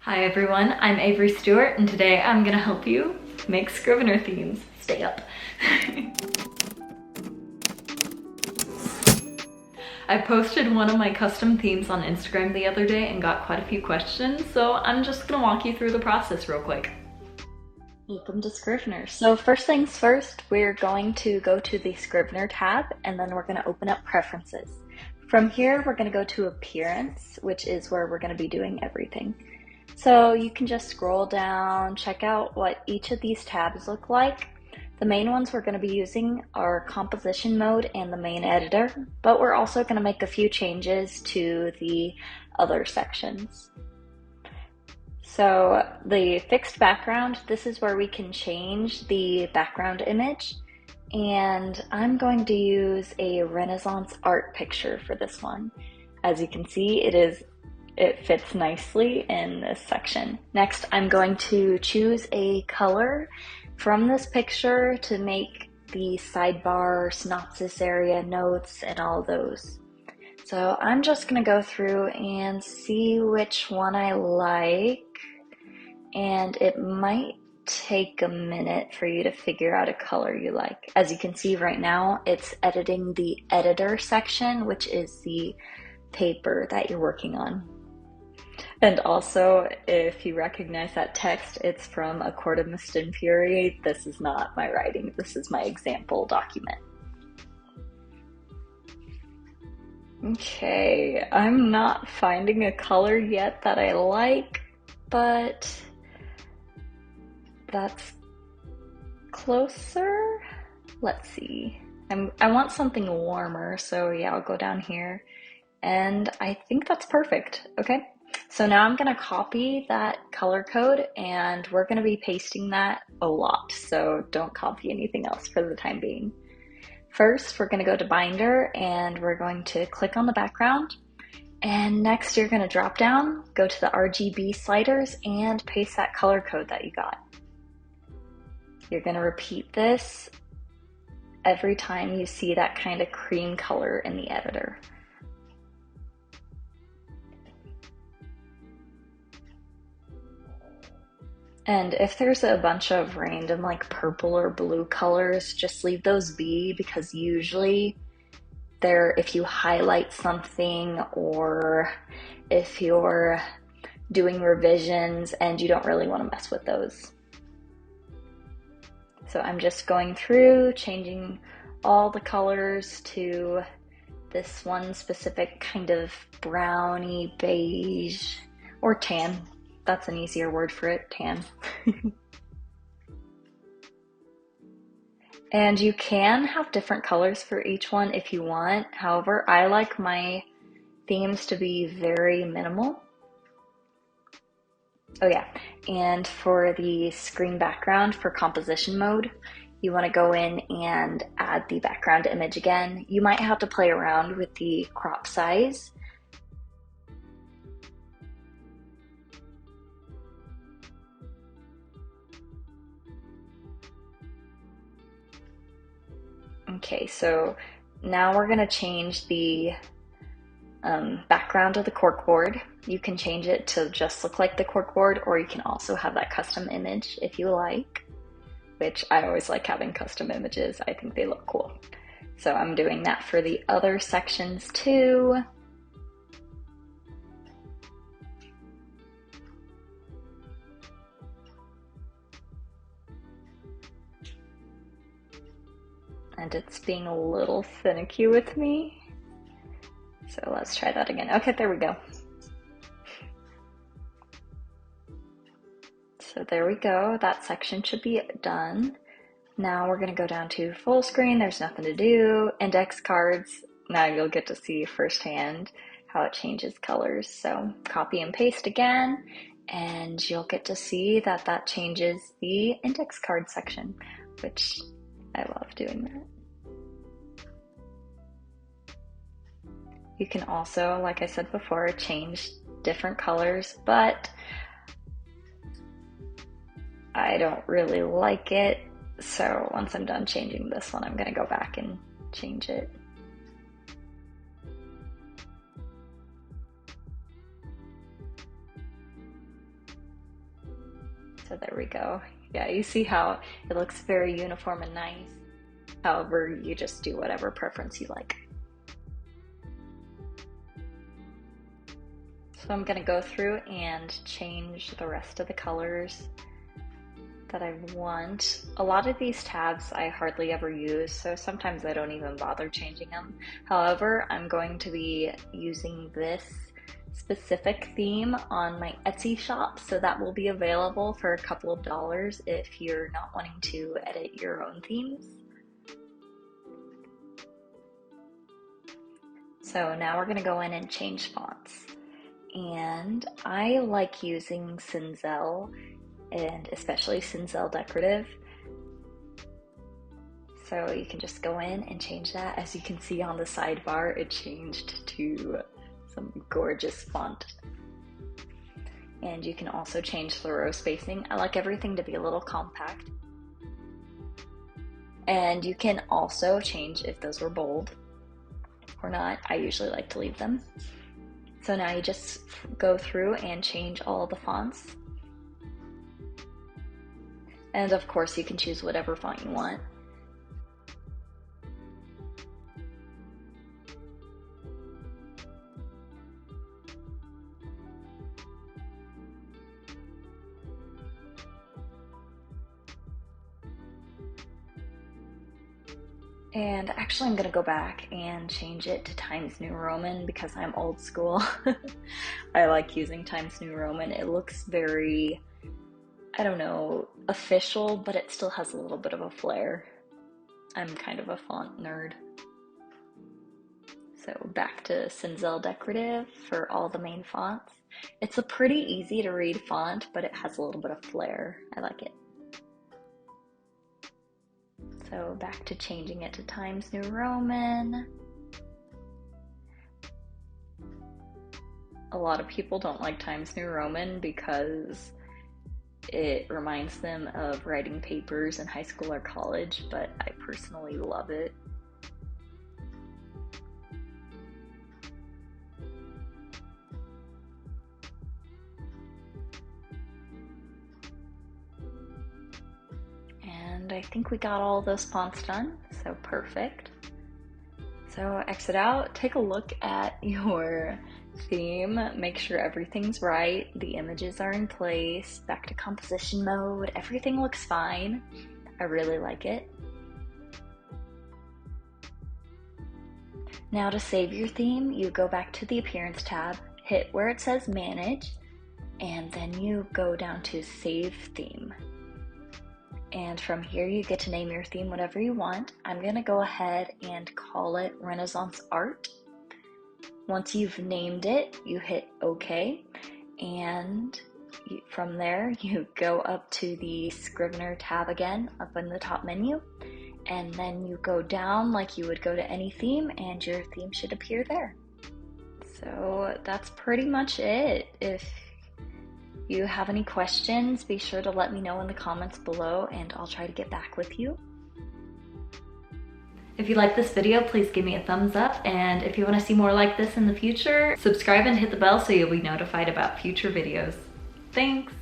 Hi everyone, I'm Avery Stewart and today I'm gonna help you make Scrivener themes. Stay up. I posted one of my custom themes on Instagram the other day and got quite a few questions, so I'm just gonna walk you through the process real quick. Welcome to Scrivener. So first things first, we're going to go to the Scrivener tab and then we're gonna open up Preferences. From here, we're gonna go to Appearance, which is where we're gonna be doing everything. So you can just scroll down, check out what each of these tabs look like. The main ones we're going to be using are composition mode and the main editor, but we're also going to make a few changes to the other sections. So the fixed background, this is where we can change the background image, and I'm going to use a Renaissance art picture for this one. As you can see, it fits nicely in this section. Next, I'm going to choose a color from this picture to make the sidebar, synopsis area, notes, and all those. So I'm just gonna go through and see which one I like, and it might take a minute for you to figure out a color you like. As you can see right now, it's editing the editor section, which is the paper that you're working on. And also, if you recognize that text, it's from A Court of Mist and Fury. This is not my writing, this is my example document. Okay, I'm not finding a color yet that I like, but that's closer. Let's see. I want something warmer, so yeah, I'll go down here. And I think that's perfect, okay? So now I'm gonna copy that color code and we're gonna be pasting that a lot, so don't copy anything else for the time being. First, we're gonna go to Binder and we're going to click on the background. And next you're gonna drop down, go to the RGB sliders and paste that color code that you got. You're gonna repeat this every time you see that kind of cream color in the editor. And if there's a bunch of random like purple or blue colors, just leave those be, because usually if you highlight something or if you're doing revisions and you don't really want to mess with those. So I'm just going through, changing all the colors to this one specific kind of browny beige or tan. That's an easier word for it, tan. And you can have different colors for each one if you want. However, I like my themes to be very minimal. Oh yeah, and for the screen background for composition mode, you want to go in and add the background image again. You might have to play around with the crop size. Okay, so now we're gonna change the background of the corkboard. You can change it to just look like the corkboard, or you can also have that custom image if you like, which I always like having custom images. I think they look cool. So I'm doing that for the other sections too. And it's being a little finicky with me. So let's try that again. Okay, there we go. So there we go. That section should be done. Now we're gonna go down to full screen. There's nothing to do. Index cards. Now you'll get to see firsthand how it changes colors. So copy and paste again, and you'll get to see that that changes the index card section, which I love doing that. You can also, like I said before, change different colors, but I don't really like it. So once I'm done changing this one, I'm gonna go back and change it. So there we go. Yeah, you see how it looks very uniform and nice. However, you just do whatever preference you like. So I'm gonna go through and change the rest of the colors that I want. A lot of these tabs I hardly ever use, so sometimes I don't even bother changing them. However, I'm going to be using this specific theme on my Etsy shop, so that will be available for a couple of dollars if you're not wanting to edit your own themes. So now we're going to go in and change fonts. And I like using Cinzel, and especially Cinzel Decorative. So you can just go in and change that. As you can see on the sidebar, it changed to some gorgeous font. And you can also change the row spacing. I like everything to be a little compact. And you can also change if those were bold or not. I usually like to leave them. So now you just go through and change all the fonts. And of course you can choose whatever font you want. And actually I'm gonna go back and change it to Times New Roman because I'm old school. I like using Times New Roman. It looks very, I don't know, official, but it still has a little bit of a flair. I'm kind of a font nerd. So back to Cinzel Decorative for all the main fonts. It's a pretty easy to read font, but it has a little bit of flair. I like it. So back to changing it to Times New Roman. A lot of people don't like Times New Roman because it reminds them of writing papers in high school or college, but I personally love it. And I think we got all those fonts done, so perfect. So exit out, take a look at your theme, make sure everything's right, the images are in place, back to composition mode, everything looks fine. I really like it. Now to save your theme, you go back to the Appearance tab, hit where it says Manage, and then you go down to Save Theme. And from here you get to name your theme whatever you want. I'm gonna go ahead and call it Renaissance Art. Once you've named it, you hit OK, and from there you go up to the Scrivener tab again, up in the top menu, and then you go down like you would go to any theme, and your theme should appear there. So that's pretty much it. If you have any questions, be sure to let me know in the comments below, and I'll try to get back with you. If you like this video, please give me a thumbs up, and if you want to see more like this in the future, subscribe and hit the bell so you'll be notified about future videos. Thanks!